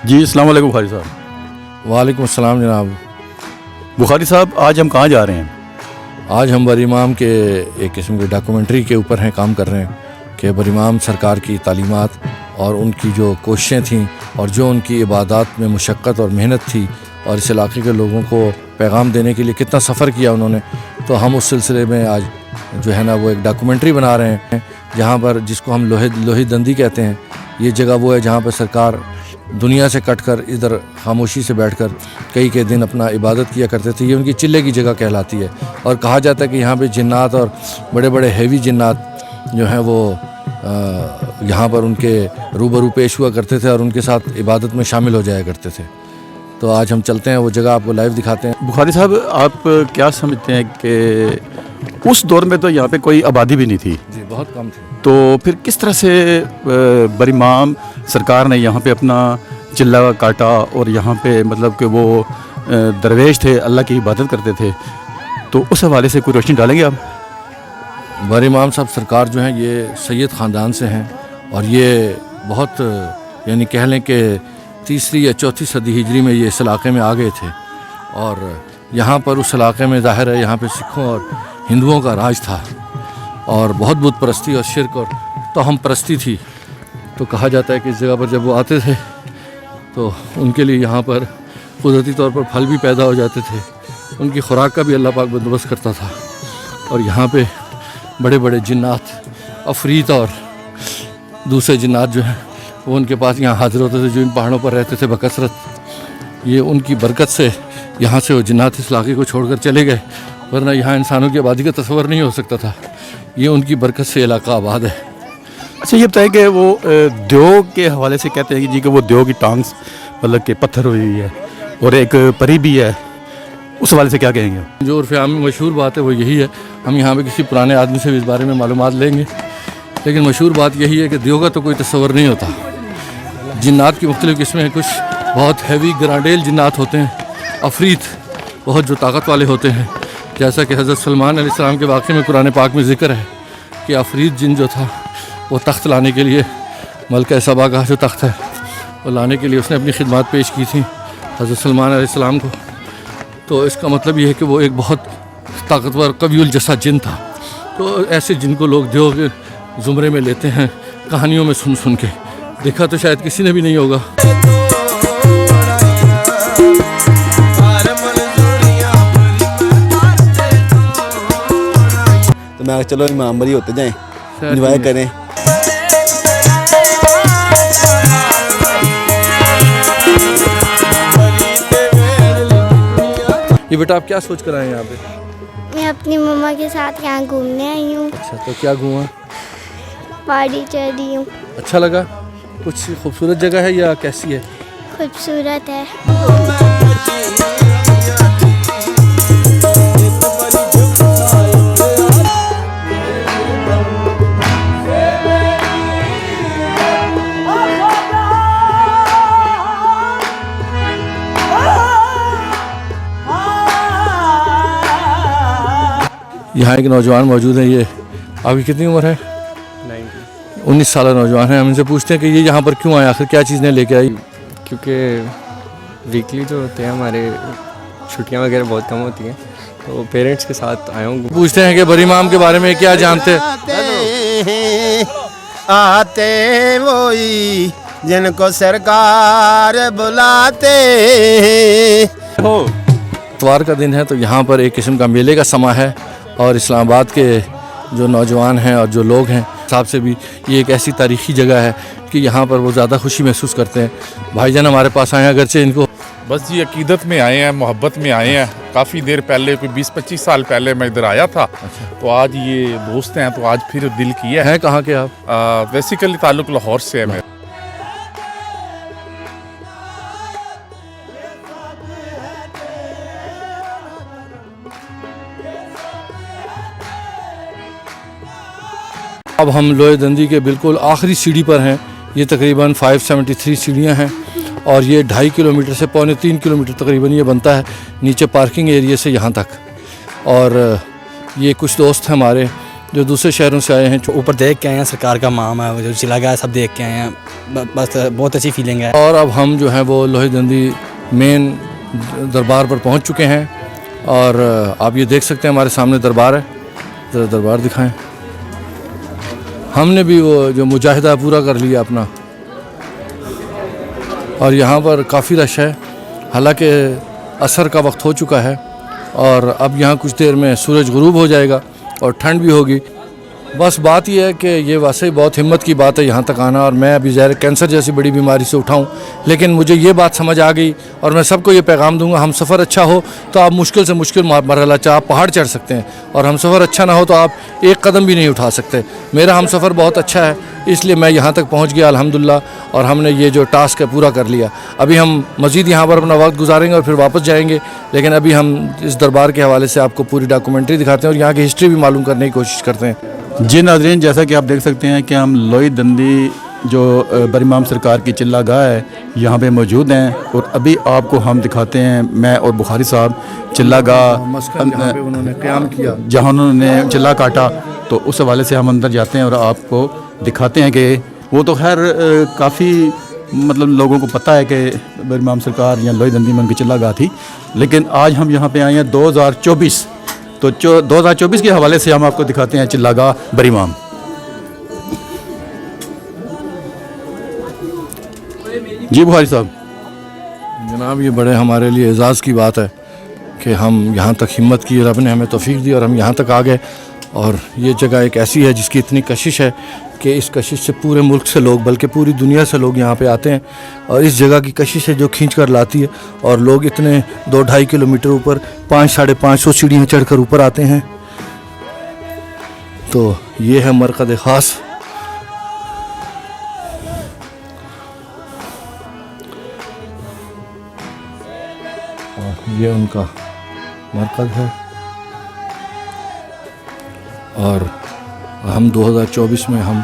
جی السلام علیکم بخاری صاحب۔ وعلیکم السلام جناب۔ بخاری صاحب آج ہم کہاں جا رہے ہیں؟ آج ہم بر امام کے ایک قسم کے ڈاکومنٹری کے اوپر ہیں، کام کر رہے ہیں کہ بر امام سرکار کی تعلیمات اور ان کی جو کوششیں تھیں اور جو ان کی عبادات میں مشقت اور محنت تھی اور اس علاقے کے لوگوں کو پیغام دینے کے لیے کتنا سفر کیا انہوں نے، تو ہم اس سلسلے میں آج جو ہے نا وہ ایک ڈاکومنٹری بنا رہے ہیں جہاں پر جس کو ہم لوہی دندی کہتے ہیں۔ یہ جگہ وہ ہے جہاں پر سرکار دنیا سے کٹ کر ادھر خاموشی سے بیٹھ کر کئی دن اپنا عبادت کیا کرتے تھے۔ یہ ان کی چلے کی جگہ کہلاتی ہے اور کہا جاتا ہے کہ یہاں پہ جنات اور بڑے بڑے ہیوی جنات جو ہیں وہ یہاں پر ان کے روبرو پیش ہوا کرتے تھے اور ان کے ساتھ عبادت میں شامل ہو جایا کرتے تھے۔ تو آج ہم چلتے ہیں وہ جگہ، آپ کو لائیو دکھاتے ہیں۔ بخاری صاحب آپ کیا سمجھتے ہیں کہ اس دور میں تو یہاں پہ کوئی آبادی بھی نہیں تھی؟ جی بہت کم تھی۔ تو پھر کس طرح سے بر امام سرکار نے یہاں پہ اپنا چلہ کاٹا اور یہاں پہ مطلب کہ وہ درویش تھے، اللہ کی عبادت کرتے تھے، تو اس حوالے سے کوئی روشنی ڈالیں گے آپ؟ بر امام صاحب سرکار جو ہیں یہ سید خاندان سے ہیں اور یہ بہت یعنی کہہ لیں کہ 3 یا 4 صدی ہجری میں یہ اس علاقے میں آ گئے تھے اور یہااں پر اس علاقے میں ظاہر ہے یہاں پہ سکھوں اور ہندوؤں کا راج تھا اور بہت بت پرستی اور شرک اور توہم پرستی تھی۔ تو کہا جاتا ہے کہ اس جگہ پر جب وہ آتے تھے تو ان کے لیے یہاں پر قدرتی طور پر پھل بھی پیدا ہو جاتے تھے، ان کی خوراک کا بھی اللہ پاک بندوبست کرتا تھا، اور یہاں پہ بڑے بڑے جنات، عفریت اور دوسرے جنات جو ہیں وہ ان کے پاس یہاں حاضر ہوتے تھے، جو ان پہاڑوں پر رہتے تھے بکثرت۔ یہ ان کی برکت سے یہاں سے وہ جنات اس علاقے کو چھوڑ کر چلے گئے، ورنہ یہاں انسانوں کی آبادی کا تصور نہیں ہو سکتا تھا۔ یہ ان کی برکت سے علاقہ آباد ہے۔ اچھا یہ بتائیں کہ وہ دیو کے حوالے سے کہتے ہیں کہ جی کہ وہ دیو کی ٹانگ مطلب کہ پتھر ہوئی ہے اور ایک پری بھی ہے، اس حوالے سے کیا کہیں گے؟ جو عرف عام میں مشہور بات ہے وہ یہی ہے، ہم یہاں پہ کسی پرانے آدمی سے بھی اس بارے میں معلومات لیں گے، لیکن مشہور بات یہی ہے کہ دیو کا تو کوئی تصور نہیں ہوتا۔ جنات کی مختلف قسمیں ہیں، کچھ بہت ہیوی گرانڈیل جنات ہوتے ہیں، عفریت بہت جو طاقت والے ہوتے ہیں، جیسا کہ حضرت سلمان علیہ السلام کے واقعے میں قرآن پاک میں ذکر ہے کہ عفریت جن جو تھا وہ تخت لانے کے لیے، ملکہ سبا کا جو تخت ہے وہ لانے کے لیے اس نے اپنی خدمات پیش کی تھیں حضرت سلمان علیہ السلام کو۔ تو اس کا مطلب یہ ہے کہ وہ ایک بہت طاقتور قوی الجسد جن تھا۔ تو ایسے جن کو لوگ دیو کے زمرے میں لیتے ہیں کہانیوں میں سن کے، دیکھا تو شاید کسی نے بھی نہیں ہوگا۔ تو میں چلو امام بری ہوتے جائیں، انجوائے کریں۔ یہ بیٹا آپ کیا سوچ کر آئے ہیں یہاں پہ؟ میں اپنی مما کے ساتھ یہاں گھومنے آئی ہوں۔ اچھا تو کیا گھوما؟ پہاڑی چڑھ رہی ہوں۔ اچھا لگا؟ کچھ خوبصورت جگہ ہے یا کیسی ہے؟ خوبصورت ہے۔ یہاں ایک نوجوان موجود ہیں، یہ آپ کی کتنی عمر ہے؟ 19 سالہ نوجوان ہیں۔ ہم ان سے پوچھتے ہیں کہ یہ یہاں پر کیوں آئے، آخر کیا چیز نے لے کے آئی؟ کیونکہ ویکلی جو ہوتے ہیں ہمارے چھٹیاں وغیرہ بہت کم ہوتی ہیں، تو پیرنٹس کے ساتھ آیا ہوں۔ پوچھتے ہیں کہ بر امام کے بارے میں کیا جانتے آتے وہی جن کو سرکار بلاتے۔ اتوار کا دن ہے تو یہاں پر ایک قسم کا میلے کا سما ہے، اور اسلام آباد کے جو نوجوان ہیں اور جو لوگ ہیں حساب سے بھی یہ ایک ایسی تاریخی جگہ ہے کہ یہاں پر وہ زیادہ خوشی محسوس کرتے ہیں۔ بھائی جان ہمارے پاس آئے ہیں، اگرچہ ان کو بس یہ عقیدت میں آئے ہیں، محبت میں آئے ہیں۔ کافی دیر پہلے، کوئی 20-25 سال پہلے میں ادھر آیا تھا، تو آج یہ دوست ہیں تو آج پھر دل کیا ہے۔ ہیں کہاں کے آپ؟ بیسیکلی تعلق لاہور سے ہے میرا۔ اب ہم لوہے دندی کے بالکل آخری سیڑھی پر ہیں۔ یہ تقریباً 573 سیڑھیاں ہیں اور یہ 2.5 کلومیٹر سے 2.25 کلومیٹر تقریباً یہ بنتا ہے نیچے پارکنگ ایریے سے یہاں تک۔ اور یہ کچھ دوست ہیں ہمارے जो दूसरे शहरों से आए हैं। ऊपर देख के आए हैं, सरकार का माम है, जो चिल्ला गया सब देख के आए हैं, बस बहुत अच्छी फीलिंग है। और अब हम जो है वो लोहीदंदी मेन दरबार पर पहुंच चुके हैं और आप ये देख सकते हैं हमारे सामने दरबार है, ज़रा दरबार दिखाएं। हमने भी वो जो मुजाहिदा पूरा कर लिया अपना, और यहाँ पर काफ़ी रश है, हालांकि असर का वक्त हो चुका है और अब यहाँ कुछ देर में सूरज गुरूब हो जाएगा और ठंड भी होगी। बस बात यह है कि ये वाकई बहुत हिम्मत की बात है यहाँ तक आना, और मैं अभी ज़ाहिर कैंसर जैसी बड़ी बीमारी से उठाऊँ, लेकिन मुझे ये बात समझ आ गई और मैं सबको ये पैगाम दूंगा, हम सफ़र अच्छा हो तो आप मुश्किल से मुश्किल मरहला चाहे आप पहाड़ चढ़ सकते हैं, और हम सफ़र अच्छा ना हो तो आप एक कदम भी नहीं उठा सकते। मेरा हम सफ़र बहुत अच्छा है, इसलिए मैं यहाँ तक पहुँच गया अल्हम्दुलिल्लाह, और हमने ये जो टास्क है पूरा कर लिया। अभी हम मज़ीद यहाँ पर अपना वक्त गुजारेंगे और फिर वापस जाएंगे, लेकिन अभी हम इस दरबार के हवाले से आपको पूरी डॉक्यूमेंट्री दिखाते हैं और यहाँ की हिस्ट्री भी मालूम करने की कोशिश करते हैं। जी नाज़रीन, जैसा कि आप देख सकते हैं कि हम लोहीदंदी जो बरीमाम सरकार की चिल्ला गाह है यहाँ पे मौजूद हैं, और अभी आपको हम दिखाते हैं, मैं और बुखारी साहब चिल्ला गाह उन्होंने क़याम किया, जहाँ उन्होंने चिल्ला काटा, तो उस हवाले से हम अंदर जाते हैं और आपको दिखाते हैं कि वो तो खैर काफ़ी मतलब लोगों को पता है कि बरीमाम सरकार या लोहीदंदी में उनकी चिल्ला गाह थी, लेकिन आज हम यहाँ पे आए हैं 2024, तो 2024 के हवाले से हम आपको दिखाते हैं चिल्ला गाह बरीमाम। जी बुखारी साहब। जनाब, ये बड़े हमारे लिए एज़ाज़ की बात है कि हम यहाँ तक हिम्मत की, रब ने हमें तौफीक दी और हम यहाँ तक आ गए, और ये जगह एक ऐसी है जिसकी इतनी कशिश है कि इस कशिश से पूरे मुल्क से लोग, बल्कि पूरी दुनिया से लोग यहाँ पे आते हैं, और इस जगह की कशिश है जो खींच कर लाती है, और लोग इतने 2-2.5 किलोमीटर ऊपर 500-550 सीढ़ियाँ चढ़कर ऊपर आते हैं। तो ये है मरकज़ ख़ास। और ये उनका मरकज़ है, और हम 2024 में हम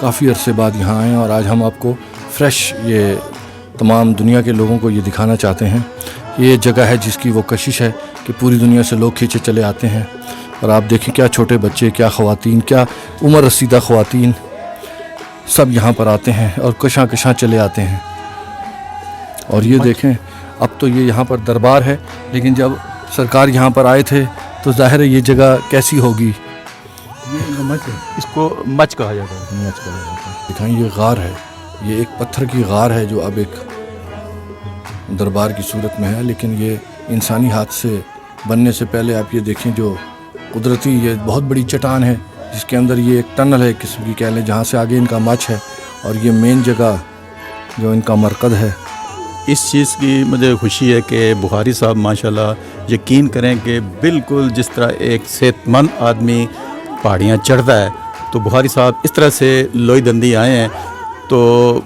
काफ़ी अरसे बाद यहाँ आए हैं, और आज हम आपको फ़्रेश ये तमाम दुनिया के लोगों को ये दिखाना चाहते हैं। ये जगह है जिसकी वो कशिश है कि पूरी दुनिया से लोग खींचे चले आते हैं, और आप देखें क्या छोटे बच्चे, क्या ख़वातीन, क्या उम्र रसीदा ख़वातीन, सब यहाँ पर आते हैं और कशां कशां चले आते हैं। और ये देखें, अब तो ये यहाँ पर दरबार है, लेकिन जब सरकार यहाँ पर आए थे तो ज़ाहिर है ये जगह कैसी होगी। ये मच है, इसको मच कहा जाता है। मच कहा जाता है। दिखाएं, ये गार है, ये एक पत्थर की गार है जो अब एक दरबार की सूरत में है, लेकिन ये इंसानी हाथ से बनने से पहले आप ये देखें जो कुदरती ये बहुत बड़ी चट्टान है जिसके अंदर ये एक टनल है एक किस्म की कह लें, जहाँ से आगे इनका मच है, और ये मेन जगह जो इनका मरकज़ है। इस चीज़ की मुझे खुशी है कि बुखारी साहब माशाल्लाह यकीन करें कि बिल्कुल जिस तरह एक सेहतमंद आदमी पहाड़ियाँ चढ़ता है, तो बुखारी साहब इस तरह से लोहीदंदी आए हैं। तो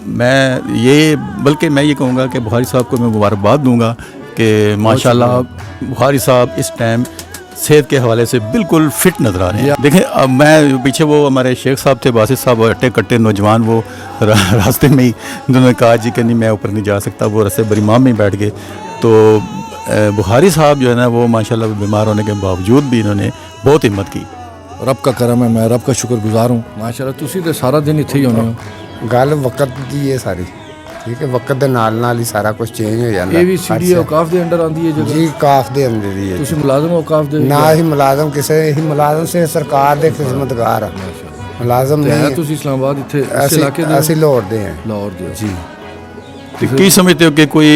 बल्कि मैं ये कहूँगा कि बुखारी साहब को मैं मुबारकबाद दूंगा कि माशाल्लाह बुखारी साहब इस टाइम सेहत के हवाले से बिल्कुल फिट नज़र आ रहे हैं। देखें, अब मैं पीछे वो हमारे शेख साहब थे, बासित साहब, अट्टे कट्टे नौजवान, वो रास्ते में ही उन्होंने कहा जी कि नहीं मैं ऊपर नहीं जा सकता, वो रास्ते बरीमाम में बैठ गए। तो बुखारी साहब जो है ना वो माशाल्लाह बीमार होने के बावजूद भी इन्होंने बहुत हिम्मत की। रब का करम है, मैं रब का शुक्रगुजार हूँ। माशाल्लाह तुसी तो सारा दिन इत्थे ही होने हो। गल वक्त दी है सारी, ठीक है, वक्त दे नाल ही सारा कुछ चेंज हो जाता है। ये भी सीडी औकाफ दे अंडर आंदी है जगह जी, काफ दे अंदर ही है। तुसी मुलाजम औकाफ दे ना ही मुलाजम किसे ही मुलाजम से सरकार दे खिदमतगार है, मुलाजम है। नहीं। तुसी इस्लामाबाद इत्थे इस इलाके दे ऐसे लाहौर दे हैं। लाहौर दे जी। तो की समझते हो कि कोई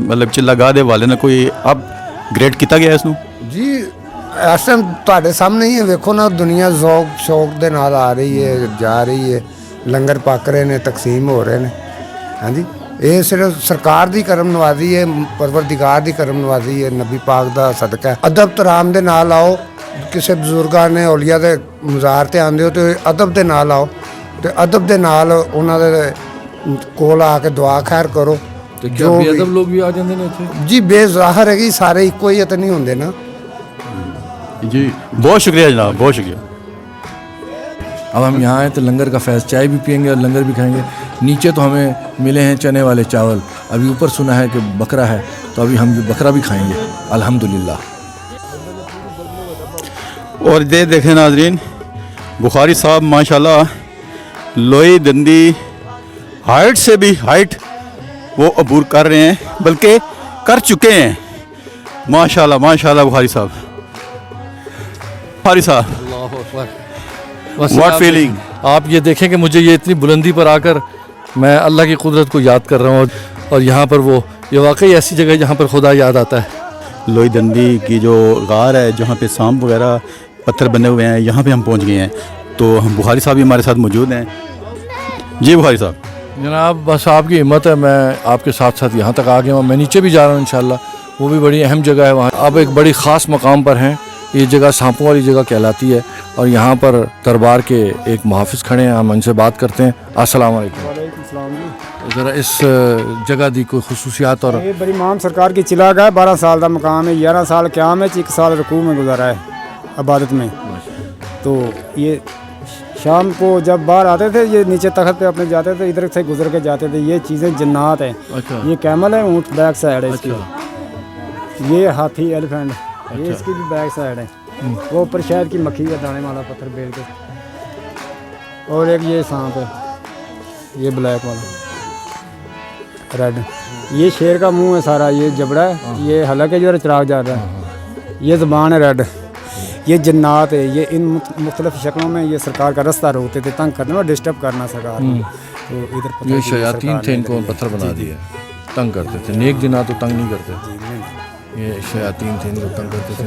मतलब चिल्ला गाह दे वाले ने कोई अपग्रेड किया गया इसनूं? जी इस टाइम ਤੁਹਾਡੇ ਸਾਹਮਣੇ ਹੀ ਵੇਖੋ ਨਾ, ਦੁਨੀਆ ਜ਼ੌਕ ਸ਼ੌਕ ਦੇ ਨਾਲ ਆ ਰਹੀ ਹੈ, ਜਾ ਰਹੀ ਹੈ, ਲੰਗਰ ਪੱਕ ਰਹੇ ਨੇ, ਤਕਸੀਮ ਹੋ ਰਹੇ ਨੇ। ਹਾਂਜੀ, ਇਹ ਸਿਰਫ ਸਰਕਾਰ ਦੀ ਕਰਮ ਨਵਾਜ਼ੀ ਹੈ, ਪਰਵਰਦਿਗਾਰ ਦੀ ਕਰਮ ਨਵਾਜ਼ੀ ਹੈ, ਨਬੀ ਪਾਕ ਦਾ ਸਦਕਾ ਹੈ। ਅਦਬ ਤਰਾਮ ਦੇ ਨਾਲ ਆਓ, ਕਿਸੇ ਬਜ਼ੁਰਗਾਂ ਨੇ ਔਲੀਆ ਦੇ ਮਜ਼ਾਰ ਤੇ ਆਉਂਦੇ ਹੋ ਤੇ ਅਦਬ ਦੇ ਨਾਲ ਆਓ, ਤੇ ਅਦਬ ਦੇ ਨਾਲ ਉਹਨਾਂ ਦੇ ਕੋਲ ਆ ਕੇ ਦੁਆ ਖੈਰ ਕਰੋ। ਤੇ ਕਿਆ ਬੇਅਦਬ ਲੋग ਵੀ ਆ ਜਾਂਦੇ ਨੇ ਇੱਥੇ? ਜੀ ਬੇਜ਼ਾਹਰ ਹੈ ਕਿ ਸਾਰੇ ਇੱਕੋ ਹੀ ਤਾਂ ਨਹੀਂ ਹੁੰਦੇ ਨਾ। जी बहुत शुक्रिया जनाब, बहुत शुक्रिया। अब हम यहाँ आए तो लंगर का फैज़, चाय भी पियेंगे और लंगर भी खाएंगे। नीचे तो हमें मिले हैं चने वाले चावल, अभी ऊपर सुना है कि बकरा है, तो अभी हम बकरा भी खाएंगे अल्हम्दुलिल्लाह। और ये देखें नाजरीन, बुखारी साहब माशाल्लाह लोई दंदी हाइट से भी हाइट वो अबूर कर रहे हैं, बल्कि कर चुके हैं। माशाल्लाह माशाल्लाह बुखारी साहब What feeling? आप ये देखें कि मुझे ये इतनी बुलंदी पर आकर मैं अल्लाह की कुदरत को याद कर रहा हूँ, और यहाँ पर वो ये वाकई ऐसी जगह है जहाँ पर खुदा याद आता है। लोई दंदी की जो गार है जहाँ पे सांप वगैरह पत्थर बने हुए हैं, यहाँ पे हम पहुँच गए हैं। तो हम बुखारी साहब भी हमारे साथ मौजूद हैं। जी बुखारी साहब। जनाब बस आपकी हिम्मत है, मैं आपके साथ साथ यहाँ तक आ गया हूँ। मैं नीचे भी जा रहा हूँ इंशाल्लाह, वो भी बड़ी अहम जगह है। वहाँ अब एक बड़ी ख़ास मकाम पर हैं। ये जगह सांपों वाली जगह कहलाती है, और यहाँ पर दरबार के एक मुहाफ़िज़ खड़े हैं, हम उनसे बात करते हैं। अस्सलाम वालेकुम। ज़रा इस जगह दी कोई खसूसियात और ये बड़ी इमाम सरकार की चिला गया 12 साल का मकाम है, 11 साल क़याम है, 1 साल रुकू में गुजारा है इबादत में। तो ये शाम को जब बाहर आते थे, ये नीचे तख्त पे अपने जाते थे, इधर से गुजर के जाते थे। ये चीज़ें जन्नात हैं। अच्छा। ये कैमल है, ऊँट बैक साइड है इसकी। अच्छा। ये हाथी एलिफेंट, ये इसकी भी बैक साइड है। वो ऊपर शहद की मक्खी का दाने वाला पत्थर बेल के, और एक ये सांप है, ये ब्लैक वाला रेड। ये शेर का मुंह है सारा, ये जबड़ा है, ये हलक है जो चिराग जा रहा है, ये ज़बान है रेड। ये जन्नात है। ये इन मुख्तलिफ शक्लों में ये सरकार का रास्ता रोकते थे, तंग करने और डिस्टर्ब करना सरकार को। तो इधर पता ये नहीं शयातीन सरकार थे, ने इनको पत्थर बना दिया, तंग करते थे। नेक जिना तो तंग नहीं करते, ये शयातीन थे, इनको तंग करते थे।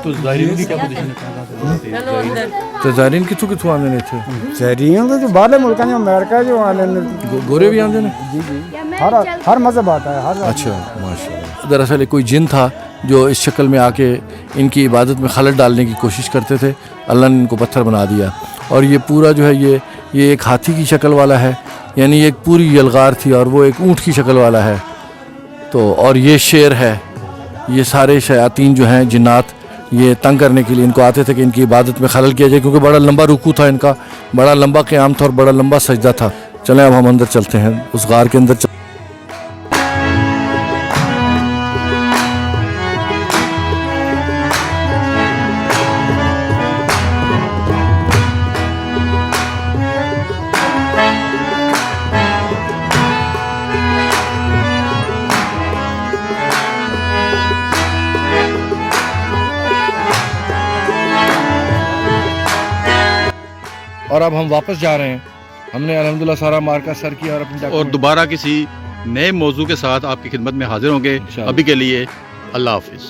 तो ज़ाहिरीन की क्या पोजीशन है? तो ज़ाहिरीन किथों किथों आने ने थे? शहरियों के जो बाहर मुल्क जो अमेरिका जो आने गोरे भी आते ने? जी जी, हर मजहब आता है, हर अच्छा, माशाल्लाह। दरअसल कोई जिन था जो इस शक्ल में आके इनकी इबादत में खलल डालने की कोशिश करते थे। अल्लाह ने इनको पत्थर बना दिया, और ये पूरा जो है ये एक हाथी की शक्ल वाला है, यानी एक पूरी यलगार थी, और वो एक ऊँट की शक्ल वाला है। तो और ये शेर है। ये सारे शयातीन जो हैं जिन्नात, ये तंग करने के लिए इनको आते थे कि इनकी इबादत में खलल किया जाए, क्योंकि बड़ा लंबा रुकू था इनका, बड़ा लंबा क़याम था और बड़ा लंबा सजदा था। चलें अब हम अंदर चलते हैं, उस गार के अंदर और अब हम वापस जा रहे हैं। हमने अल्हम्दुलिल्लाह सारा मार्का सर किया और अपनी और दोबारा किसी नए मौजू के साथ आपकी खिदमत में हाजिर होंगे। अभी के लिए अल्लाह हाफिज़।